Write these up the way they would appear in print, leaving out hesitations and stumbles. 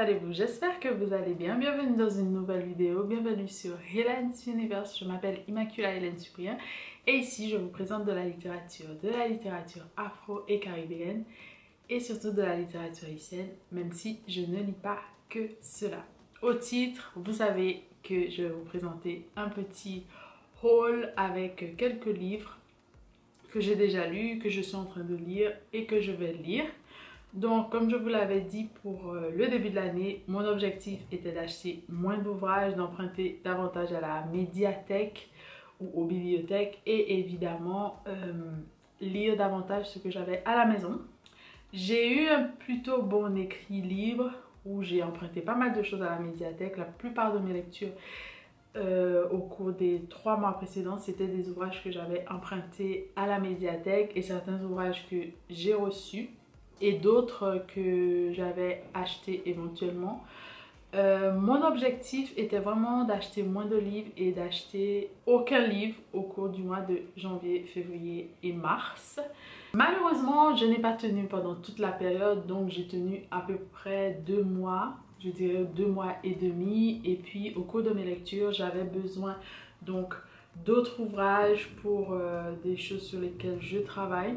allez-vous? J'espère que vous allez bien. Bienvenue dans une nouvelle vidéo. Bienvenue sur Helen's Universe. Je m'appelle Immaculata Hélène Cyprien et ici je vous présente de la littérature afro et caribéenne et surtout de la littérature haïtienne, même si je ne lis pas que cela. Au titre, vous savez que je vais vous présenter un petit haul avec quelques livres que j'ai déjà lus, que je suis en train de lire et que je vais lire. Donc, comme je vous l'avais dit pour le début de l'année, mon objectif était d'acheter moins d'ouvrages, d'emprunter davantage à la médiathèque ou aux bibliothèques et évidemment lire davantage ce que j'avais à la maison. J'ai eu un plutôt bon équilibre où j'ai emprunté pas mal de choses à la médiathèque. La plupart de mes lectures au cours des 3 mois précédents, c'était des ouvrages que j'avais empruntés à la médiathèque et certains ouvrages que j'ai reçus et d'autres que j'avais achetés éventuellement. Mon objectif était vraiment d'acheter moins de livres et d'acheter aucun livre au cours du mois de janvier, février et mars. Malheureusement, je n'ai pas tenu pendant toute la période, donc j'ai tenu à peu près 2 mois, je dirais 2 mois et demi. Et puis au cours de mes lectures, j'avais besoin donc d'autres ouvrages pour des choses sur lesquelles je travaille.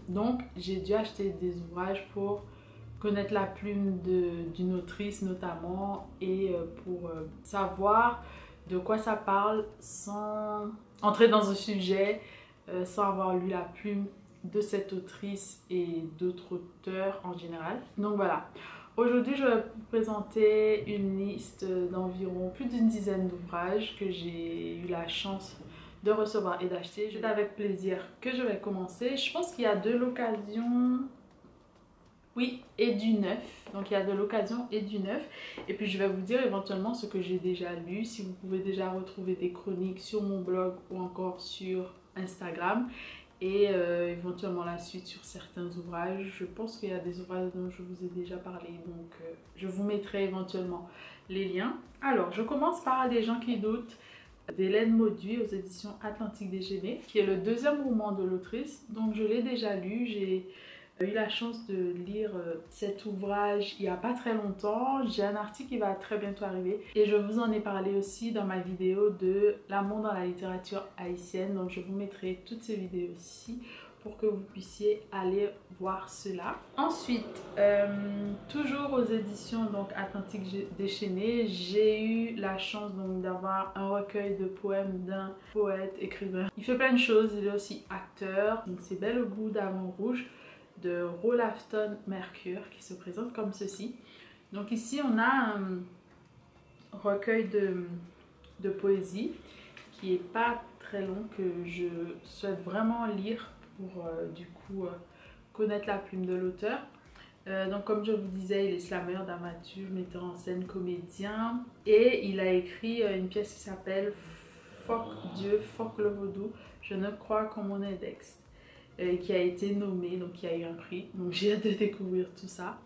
Donc j'ai dû acheter des ouvrages pour connaître la plume d'une autrice notamment et pour savoir de quoi ça parle sans entrer dans un sujet, sans avoir lu la plume de cette autrice et d'autres auteurs en général. Donc voilà, aujourd'hui je vais vous présenter une liste d'environ plus d'une dizaine d'ouvrages que j'ai eu la chance de recevoir et d'acheter. C'est avec plaisir que je vais commencer. Je pense qu'il y a de l'occasion, oui, et du neuf. Donc il y a de l'occasion et du neuf. Et puis je vais vous dire éventuellement ce que j'ai déjà lu. Si vous pouvez déjà retrouver des chroniques sur mon blog ou encore sur Instagram. Et éventuellement la suite sur certains ouvrages. Je pense qu'il y a des ouvrages dont je vous ai déjà parlé. Donc je vous mettrai éventuellement les liens. Alors je commence par Les gens qui doutent d'Hélène Mauduit aux éditions Atlantique Déchaînée, qui est le deuxième roman de l'autrice. Donc je l'ai déjà lu, j'ai eu la chance de lire cet ouvrage il n'y a pas très longtemps. J'ai un article qui va très bientôt arriver et je vous en ai parlé aussi dans ma vidéo de l'amour dans la littérature haïtienne. Donc je vous mettrai toutes ces vidéos aussi pour que vous puissiez aller voir cela. Ensuite, toujours aux éditions donc Atlantique Déchaînée, j'ai eu la chance donc d'avoir un recueil de poèmes d'un poète, écrivain. Il fait plein de choses, il est aussi acteur. Donc c'est Belle au goût d'Amande rouge de Rolafton Mercure qui se présente comme ceci. Donc ici on a un recueil de poésie qui est pas très long, que je souhaite vraiment lire pour du coup connaître la plume de l'auteur. Donc comme je vous disais, il est slameur, dramaturge, metteur en scène, comédien et il a écrit une pièce qui s'appelle Fuck Dieu, fuck le vaudou, je ne crois qu'en mon index, qui a été nommé, donc qui a eu un prix. Donc j'ai hâte de découvrir tout ça.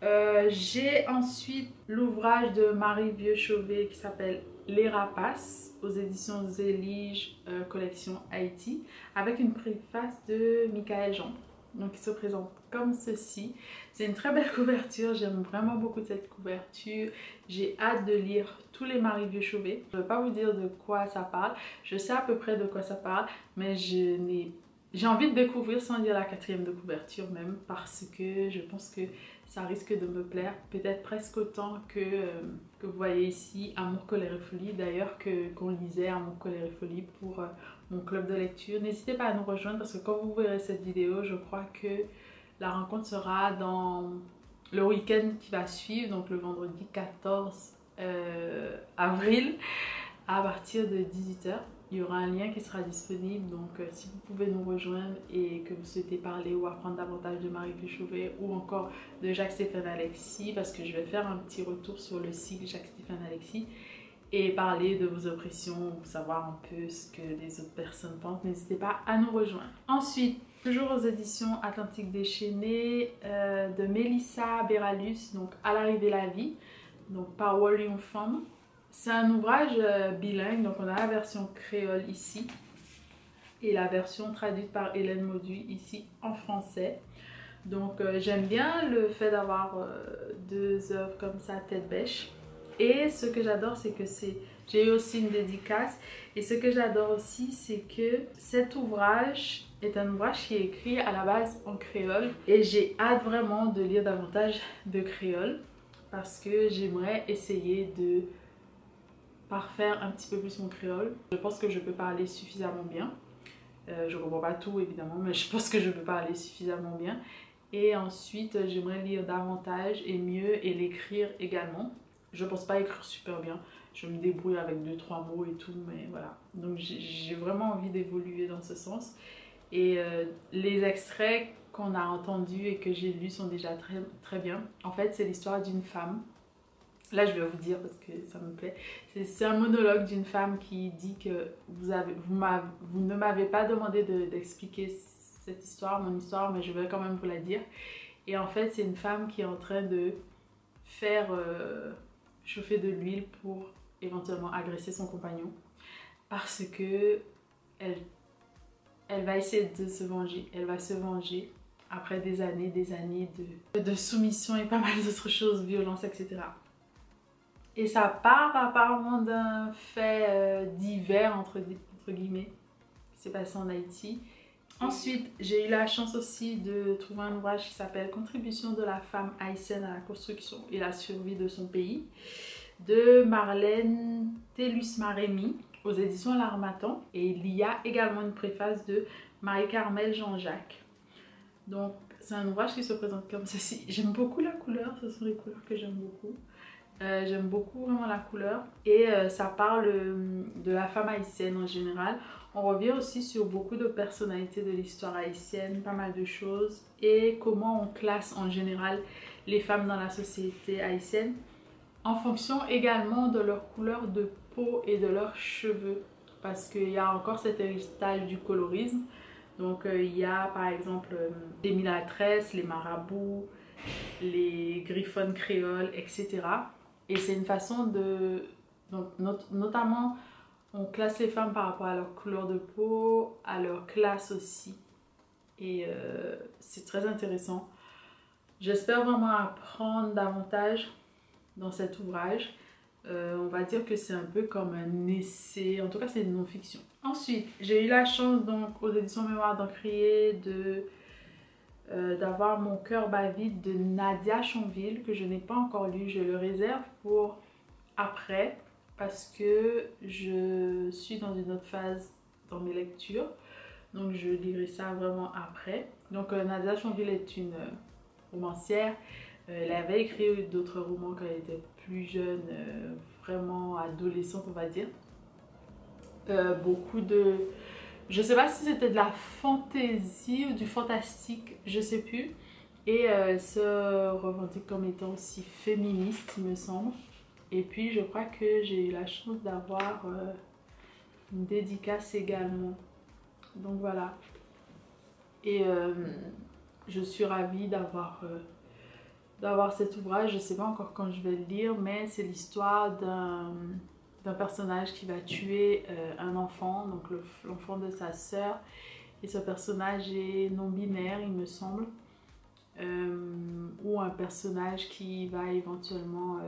J'ai ensuite l'ouvrage de Marie Vieux-Chauvet qui s'appelle Les Rapaces aux éditions Zélige, collection Haïti, avec une préface de Michael Jean. Donc il se présente comme ceci. C'est une très belle couverture, j'aime vraiment beaucoup cette couverture. J'ai hâte de lire tous les Marie Vieux-Chauvet. Je ne vais pas vous dire de quoi ça parle, je sais à peu près de quoi ça parle, mais j'ai envie de découvrir sans lire la 4e de couverture même, parce que je pense que ça risque de me plaire, peut-être presque autant que vous voyez ici Amour, colère et folie, d'ailleurs qu'on lisait Amour, colère et folie pour mon club de lecture. N'hésitez pas à nous rejoindre parce que quand vous verrez cette vidéo, je crois que la rencontre sera dans le week-end qui va suivre, donc le vendredi 14 avril à partir de 18 h. Il y aura un lien qui sera disponible, donc si vous pouvez nous rejoindre et que vous souhaitez parler ou apprendre davantage de Marie Vieux-Chauvet ou encore de Jacques-Stéphane Alexis, parce que je vais faire un petit retour sur le cycle Jacques-Stéphane Alexis et parler de vos oppressions, ou savoir un peu ce que les autres personnes pensent, n'hésitez pas à nous rejoindre. Ensuite, toujours aux éditions Atlantique Déchaînée, de Mélissa Béralus, donc À l'arrivée la vie, donc par Wolion Femme. C'est un ouvrage bilingue, donc on a la version créole ici et la version traduite par Hélène Mauduit ici en français. Donc j'aime bien le fait d'avoir deux œuvres comme ça tête bêche. Et ce que j'adore, c'est que j'ai eu aussi une dédicace. Et ce que j'adore aussi, c'est que cet ouvrage est un ouvrage qui est écrit à la base en créole. Et j'ai hâte vraiment de lire davantage de créole parce que j'aimerais essayer de parfaire un petit peu plus mon créole. Je pense que je peux parler suffisamment bien. Je ne comprends pas tout évidemment, mais je pense que je peux parler suffisamment bien. Et ensuite, j'aimerais lire davantage et mieux et l'écrire également. Je ne pense pas écrire super bien. Je me débrouille avec 2-3 mots et tout, mais voilà. Donc j'ai vraiment envie d'évoluer dans ce sens. Et les extraits qu'on a entendus et que j'ai lus sont déjà très, très bien. En fait, c'est l'histoire d'une femme. Là, je vais vous dire parce que ça me plaît. C'est un monologue d'une femme qui dit que vous ne m'avez pas demandé d'expliquer cette histoire, mon histoire, mais je vais quand même vous la dire. Et en fait, c'est une femme qui est en train de faire chauffer de l'huile pour éventuellement agresser son compagnon parce que elle va essayer de se venger. Elle va se venger après des années de soumission et pas mal d'autres choses, violence, etc. Et ça part apparemment d'un fait divers, entre guillemets, qui s'est passé en Haïti. Ensuite, j'ai eu la chance aussi de trouver un ouvrage qui s'appelle Contribution de la femme haïtienne à la construction et la survie de son pays, de Marlène Tellus-Marémy, aux éditions L'Harmattan. Et il y a également une préface de Marie-Carmel Jean-Jacques. Donc, c'est un ouvrage qui se présente comme ceci. J'aime beaucoup la couleur, ce sont les couleurs que j'aime beaucoup. J'aime beaucoup vraiment la couleur et ça parle de la femme haïtienne en général. On revient aussi sur beaucoup de personnalités de l'histoire haïtienne, pas mal de choses et comment on classe en général les femmes dans la société haïtienne en fonction également de leur couleur de peau et de leurs cheveux parce qu'il y a encore cet héritage du colorisme. Donc il y a par exemple les mulâtresses, les marabouts, les griffonnes créoles, etc. Et c'est une façon de... Donc, notamment, on classe les femmes par rapport à leur couleur de peau, à leur classe aussi. Et c'est très intéressant. J'espère vraiment apprendre davantage dans cet ouvrage. On va dire que c'est un peu comme un essai. En tout cas, c'est une non-fiction. Ensuite, j'ai eu la chance, donc, aux éditions Mémoire d'Encrier, d'avoir Mon cœur bat vite de Nadia Chonville que je n'ai pas encore lu. Je le réserve pour après parce que je suis dans une autre phase dans mes lectures, donc je lirai ça vraiment après. Donc Nadia Chonville est une romancière. Elle avait écrit d'autres romans quand elle était plus jeune, vraiment adolescente on va dire. Beaucoup de... Je sais pas si c'était de la fantaisie ou du fantastique, je sais plus. Et elle se revendique comme étant aussi féministe, il me semble. Et puis je crois que j'ai eu la chance d'avoir une dédicace également. Donc voilà. Et je suis ravie d'avoir cet ouvrage. Je sais pas encore quand je vais le lire, mais c'est l'histoire d'un personnage qui va tuer un enfant, donc l'enfant de sa sœur. Et ce personnage est non-binaire, il me semble. Ou un personnage qui va éventuellement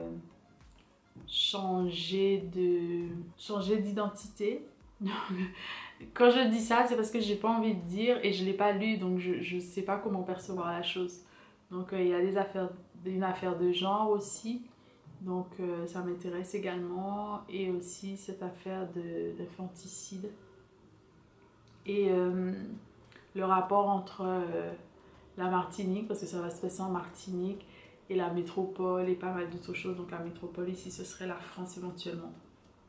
changer d'identité. Quand je dis ça, c'est parce que j'ai pas envie de dire et je l'ai pas lu, donc je sais pas comment percevoir la chose. Donc il y a une affaire de genre aussi. Donc ça m'intéresse également, et aussi cette affaire d'infanticide et le rapport entre la Martinique, parce que ça va se passer en Martinique, et la métropole et pas mal d'autres choses. Donc la métropole ici ce serait la France éventuellement,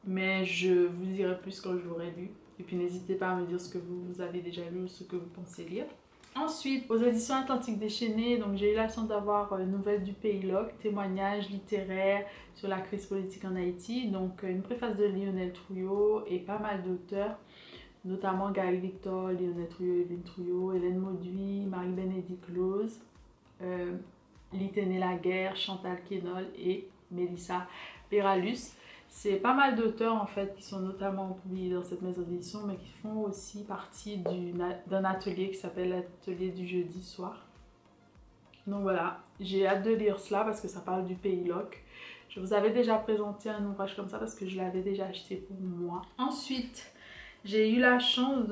mais je vous dirai plus quand je l'aurai lu. Et puis n'hésitez pas à me dire ce que vous avez déjà lu ou ce que vous pensez lire. Ensuite, aux éditions Atlantique Déchaînée, donc j'ai eu la chance d'avoir Nouvelles du Pays Loc, témoignages littéraires sur la crise politique en Haïti. Donc une préface de Lionel Trouillot et pas mal d'auteurs, notamment Gary Victor, Lionel Trouillot, Evelyne Trouillot, Hélène Mauduit, Marie-Bénédicte Close, Liténé Laguerre, Chantal Quénol et Mélissa Péralus. C'est pas mal d'auteurs en fait qui sont notamment publiés dans cette maison d'édition, mais qui font aussi partie d'un atelier qui s'appelle l'atelier du jeudi soir. Donc voilà, j'ai hâte de lire cela parce que ça parle du pays Locke. Je vous avais déjà présenté un ouvrage comme ça parce que je l'avais déjà acheté pour moi. Ensuite, j'ai eu la chance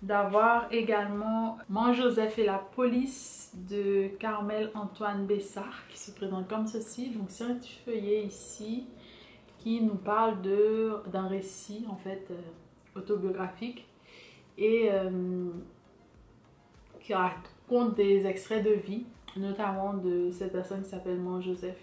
d'avoir également Moi Joseph et la police de Carmel Antoine Bessart qui se présente comme ceci. Donc c'est un petit feuillet ici qui nous parle d'un récit en fait autobiographique et qui raconte des extraits de vie, notamment de cette personne qui s'appelle Moi Joseph,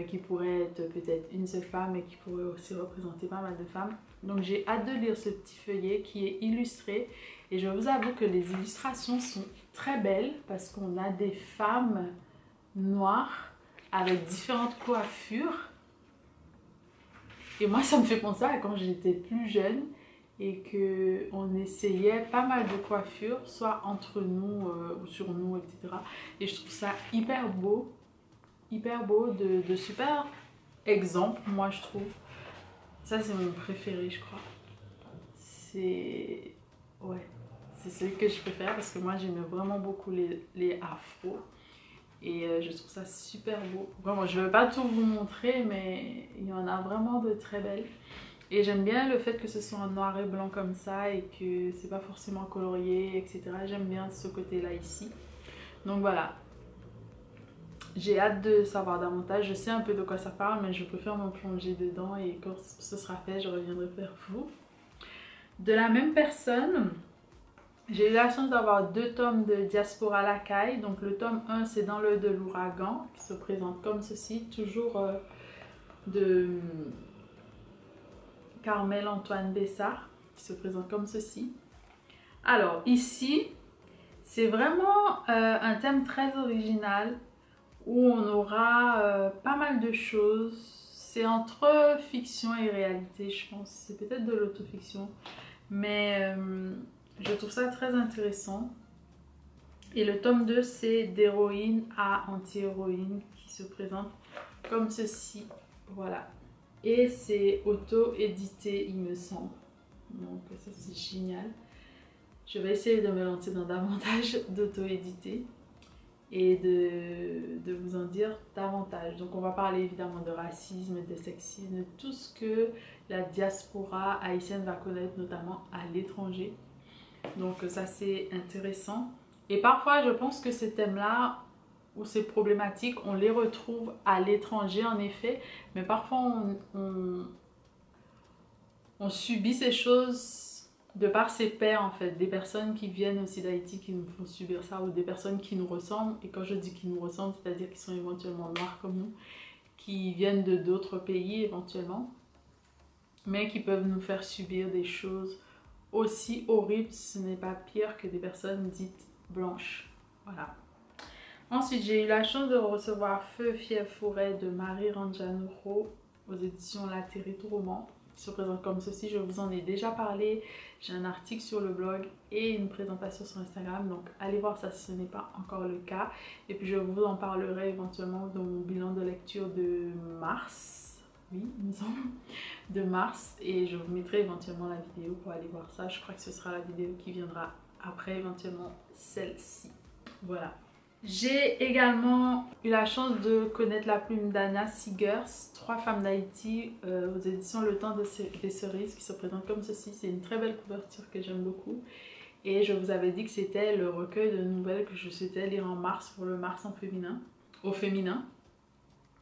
qui pourrait être peut-être une seule femme et qui pourrait aussi représenter pas mal de femmes. Donc j'ai hâte de lire ce petit feuillet qui est illustré et je vous avoue que les illustrations sont très belles parce qu'on a des femmes noires avec différentes coiffures et moi ça me fait penser à quand j'étais plus jeune et qu'on essayait pas mal de coiffures, soit entre nous ou sur nous, etc. Et je trouve ça hyper beau de super exemples, moi je trouve. Ça c'est mon préféré, je crois. C'est... ouais, c'est celui que je préfère parce que moi j'aimais vraiment beaucoup les afros. Et je trouve ça super beau. Vraiment, je ne vais pas tout vous montrer, mais il y en a vraiment de très belles. Et j'aime bien le fait que ce soit en noir et blanc comme ça et que c'est pas forcément colorié, etc. J'aime bien ce côté-là ici. Donc voilà. J'ai hâte de savoir davantage. Je sais un peu de quoi ça parle, mais je préfère me plonger dedans et quand ce sera fait, je reviendrai vers vous. De la même personne, j'ai eu la chance d'avoir 2 tomes de Diaspora Lacaille. Donc le tome 1, c'est Dans l'œil de l'ouragan, qui se présente comme ceci, toujours de Carmel Antoine Bessart, qui se présente comme ceci. Alors ici, c'est vraiment un thème très original où on aura pas mal de choses. C'est entre fiction et réalité, je pense. C'est peut-être de l'autofiction, mais je trouve ça très intéressant. Et le tome 2, c'est d'héroïne à anti-héroïne qui se présente comme ceci. Voilà. Et c'est auto-édité, il me semble. Donc ça, c'est génial. Je vais essayer de me lancer dans davantage d'auto-édité et de vous en dire davantage. Donc on va parler évidemment de racisme, de sexisme, de tout ce que la diaspora haïtienne va connaître, notamment à l'étranger. Donc ça, c'est intéressant. Et parfois, je pense que ces thèmes-là, ou ces problématiques, on les retrouve à l'étranger en effet, mais parfois on subit ces choses de par ses pairs en fait, des personnes qui viennent aussi d'Haïti qui nous font subir ça, ou des personnes qui nous ressemblent. Et quand je dis qui nous ressemblent, c'est-à-dire qui sont éventuellement noirs comme nous, qui viennent de d'autres pays éventuellement, mais qui peuvent nous faire subir des choses aussi horribles, si ce n'est pas pire, que des personnes dites blanches. Voilà. Ensuite, j'ai eu la chance de recevoir Feu, Fièvre, Forêt de Marie Ranjanuro aux éditions La Territoire Roman. Il se présente comme ceci, je vous en ai déjà parlé. J'ai un article sur le blog et une présentation sur Instagram, donc allez voir ça si ce n'est pas encore le cas. Et puis je vous en parlerai éventuellement dans mon bilan de lecture de mars. Oui, il me semble, de mars. Et je vous mettrai éventuellement la vidéo pour aller voir ça. Je crois que ce sera la vidéo qui viendra après éventuellement celle-ci. Voilà. J'ai également eu la chance de connaître la plume d'Anna Seegers, 3 femmes d'Haïti, aux éditions Le Temps des Cerises, qui se présente comme ceci. C'est une très belle couverture que j'aime beaucoup. Et je vous avais dit que c'était le recueil de nouvelles que je souhaitais lire en mars pour le mars au féminin.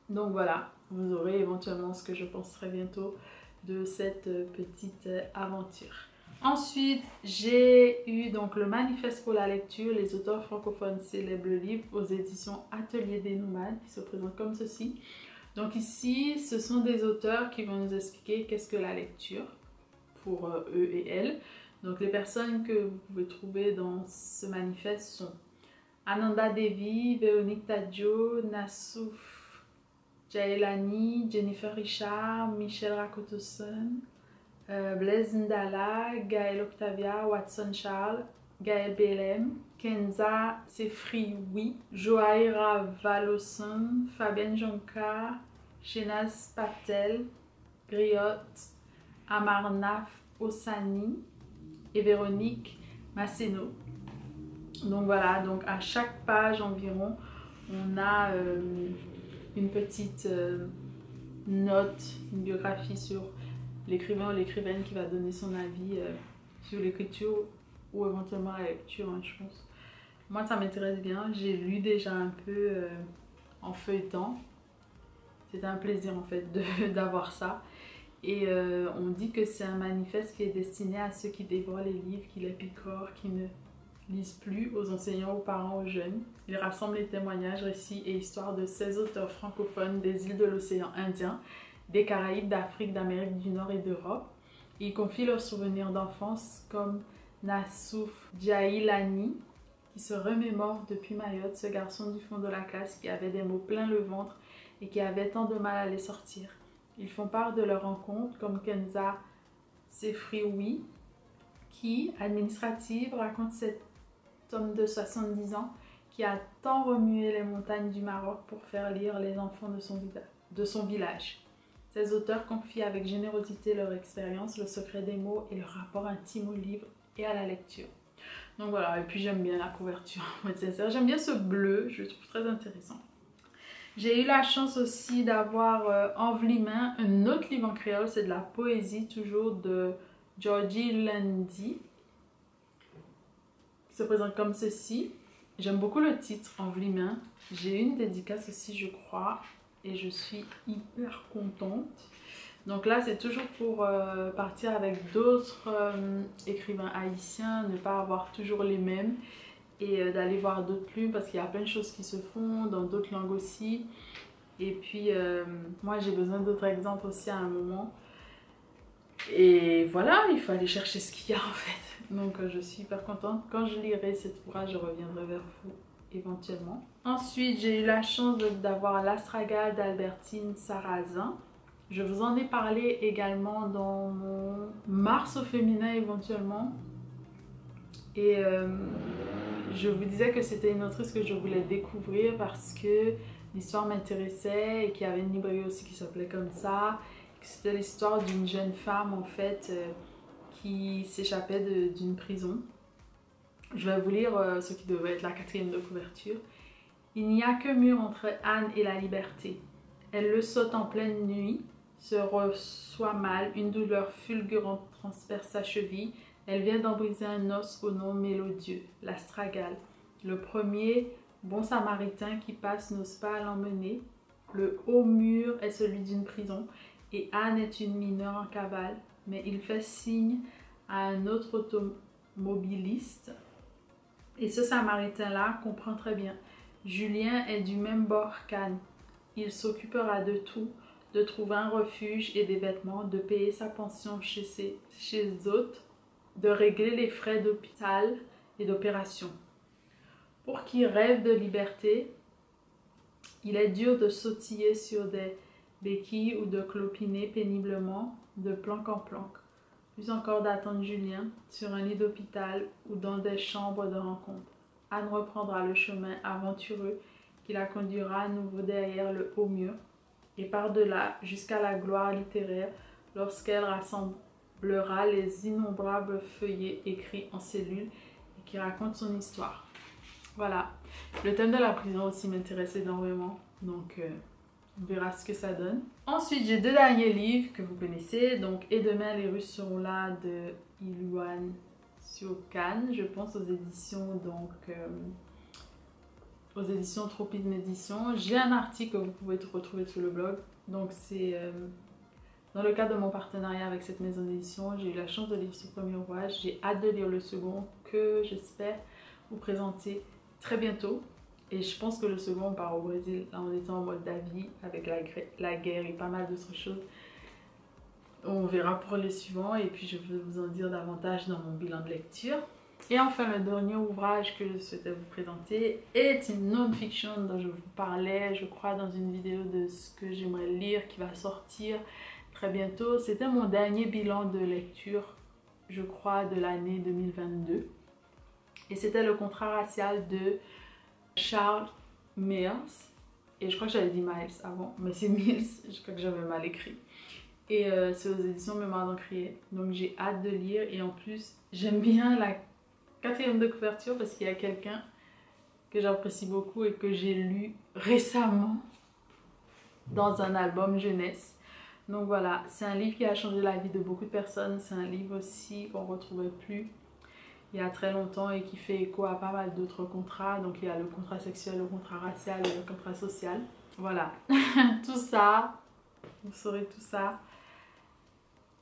Donc voilà, vous aurez éventuellement ce que je pense très bientôt de cette petite aventure. Ensuite, j'ai eu donc le manifeste pour la lecture, les auteurs francophones célèbrent le livre aux éditions Atelier des Nomades qui se présente comme ceci. Donc ici, ce sont des auteurs qui vont nous expliquer qu'est-ce que la lecture pour eux et elles. Donc les personnes que vous pouvez trouver dans ce manifeste sont Ananda Devi, Véronique Tadjo, Nassouf Jaelani, Jennifer Richard, Michel Rakotoson, Blaise Ndala, Gaël Octavia, Watson Charles, Gaël Belem, Kenza Sefrioui, Joaira Valoson, Fabienne Jonka, Shenaz Patel, Griot, Amarnaf Ossani et Véronique Masséno. Donc voilà, donc à chaque page environ, on a une petite note, une biographie sur l'écrivain ou l'écrivaine qui va donner son avis sur l'écriture ou éventuellement la lecture, hein, je pense. Moi, ça m'intéresse bien. J'ai lu déjà un peu en feuilletant. C'était un plaisir en fait d'avoir ça. Et on dit que c'est un manifeste qui est destiné à ceux qui dévorent les livres, qui les picorent, qui ne lisent plus, aux enseignants, aux parents, aux jeunes. Il rassemble les témoignages, récits et histoires de 16 auteurs francophones des îles de l'océan Indien, des Caraïbes, d'Afrique, d'Amérique du Nord et d'Europe. Il confie leurs souvenirs d'enfance comme Nassouf Djailani, qui se remémore depuis Mayotte, ce garçon du fond de la classe qui avait des mots plein le ventre et qui avait tant de mal à les sortir. Ils font part de leur rencontre, comme Kenza Sefrioui, qui, administrative, raconte cet homme de 70 ans qui a tant remué les montagnes du Maroc pour faire lire les enfants de son village. Ces auteurs confient avec générosité leur expérience, le secret des mots et leur rapport intime au livre et à la lecture. Donc voilà, et puis j'aime bien la couverture, j'aime bien ce bleu, je le trouve très intéressant. J'ai eu la chance aussi d'avoir Envelimain, un autre livre en créole, c'est de la poésie, toujours de Georgie Lundy, qui se présente comme ceci. J'aime beaucoup le titre, Envelimain. J'ai eu une dédicace aussi, je crois, et je suis hyper contente. Donc là, c'est toujours pour partir avec d'autres écrivains haïtiens, ne pas avoir toujours les mêmes et d'aller voir d'autres plumes parce qu'il y a plein de choses qui se font dans d'autres langues aussi. Et puis, moi, j'ai besoin d'autres exemples aussi à un moment. Et voilà, il faut aller chercher ce qu'il y a en fait. Donc, je suis hyper contente. Quand je lirai cet ouvrage, je reviendrai vers vous éventuellement. Ensuite, j'ai eu la chance d'avoir L'Astragale d'Albertine Sarrazin. Je vous en ai parlé également dans mon Mars au féminin éventuellement. Et je vous disais que c'était une autrice que je voulais découvrir parce que l'histoire m'intéressait et qu'il y avait une librairie aussi qui s'appelait comme ça. C'était l'histoire d'une jeune femme en fait qui s'échappait d'une prison. Je vais vous lire ce qui devait être la 4e de couverture. Il n'y a que mur entre Anne et la liberté. Elle le saute en pleine nuit, se reçoit mal, une douleur fulgurante transperce sa cheville. Elle vient d'en briser un os au nom mélodieux, l'astragale. Le premier, bon samaritain qui passe n'ose pas l'emmener. Le haut mur est celui d'une prison et Anne est une mineure en cavale, mais il fait signe à un autre automobiliste. Et ce samaritain-là comprend très bien. Julien est du même bord qu'Anne. Il s'occupera de tout, de trouver un refuge et des vêtements, de payer sa pension chez les hôtes, de régler les frais d'hôpital et d'opération. Pour qui rêve de liberté, il est dur de sautiller sur des béquilles ou de clopiner péniblement de planque en planque. Plus encore d'attendre Julien sur un lit d'hôpital ou dans des chambres de rencontre. Anne reprendra le chemin aventureux qui la conduira à nouveau derrière le haut mur et par-delà jusqu'à la gloire littéraire lorsqu'elle rassemblera les innombrables feuillets écrits en cellules et qui racontent son histoire. Voilà, le thème de la prison aussi m'intéresse énormément, donc on verra ce que ça donne. Ensuite, j'ai 2 derniers livres que vous connaissez, donc Et demain les Russes seront là de Ilouane Siocan, je pense aux éditions aux éditions Tropisme Édition. J'ai un article que vous pouvez retrouver sur le blog, donc c'est dans le cadre de mon partenariat avec cette maison d'édition. J'ai eu la chance de lire ce premier ouvrage, j'ai hâte de lire le second que j'espère vous présenter très bientôt. Et je pense que le second, on part au Brésil, là on était en mode d'avis avec la guerre et pas mal d'autres choses. On verra pour les suivants et puis je vais vous en dire davantage dans mon bilan de lecture. Et enfin, le dernier ouvrage que je souhaitais vous présenter est une non-fiction dont je vous parlais, je crois, dans une vidéo de ce que j'aimerais lire qui va sortir très bientôt. C'était mon dernier bilan de lecture, je crois, de l'année 2022. Et c'était Le contrat racial de Charles Mills. Et je crois que j'avais dit Miles avant, mais c'est Mills, je crois que j'avais mal écrit. Et c'est aux éditions Mémoire d'Encrier. Donc j'ai hâte de lire et en plus, j'aime bien Quatrième de couverture parce qu'il y a quelqu'un que j'apprécie beaucoup et que j'ai lu récemment dans un album jeunesse. Donc voilà, c'est un livre qui a changé la vie de beaucoup de personnes. C'est un livre aussi qu'on ne retrouvait plus il y a très longtemps et qui fait écho à pas mal d'autres contrats. Donc il y a le contrat sexuel, le contrat racial et le contrat social. Voilà, tout ça, vous saurez tout ça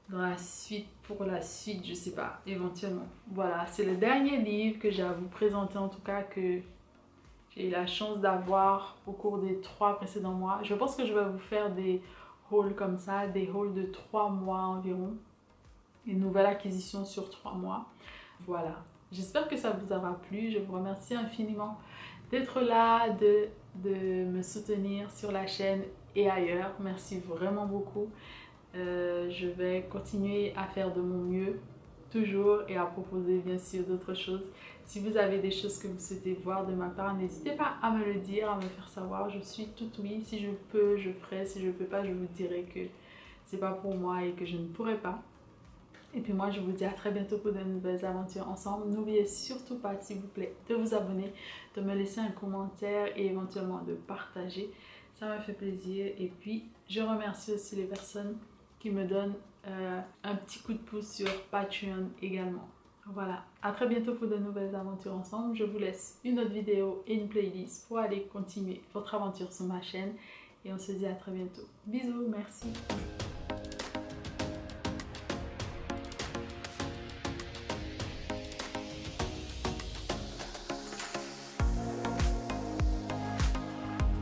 dans la suite, pour la suite, je sais pas, éventuellement. Voilà, c'est le dernier livre que j'ai à vous présenter, en tout cas que j'ai eu la chance d'avoir au cours des 3 précédents mois. Je pense que je vais vous faire des hauls comme ça, des hauls de 3 mois environ. Une nouvelle acquisition sur 3 mois. Voilà, j'espère que ça vous aura plu. Je vous remercie infiniment d'être là, de me soutenir sur la chaîne et ailleurs. Merci vraiment beaucoup. Je vais continuer à faire de mon mieux, toujours, et à proposer bien sûr d'autres choses. Si vous avez des choses que vous souhaitez voir de ma part, n'hésitez pas à me le dire, à me faire savoir. Je suis tout oui. Si je peux, je ferai. Si je ne peux pas, je vous dirai que c'est pas pour moi et que je ne pourrai pas. Et puis moi, je vous dis à très bientôt pour de nouvelles aventures ensemble. N'oubliez surtout pas, s'il vous plaît, de vous abonner, de me laisser un commentaire et éventuellement de partager. Ça me fait plaisir. Et puis, je remercie aussi les personnes qui me donnent un petit coup de pouce sur Patreon également. Voilà, à très bientôt pour de nouvelles aventures ensemble. Je vous laisse une autre vidéo et une playlist pour aller continuer votre aventure sur ma chaîne. Et on se dit à très bientôt. Bisous, merci.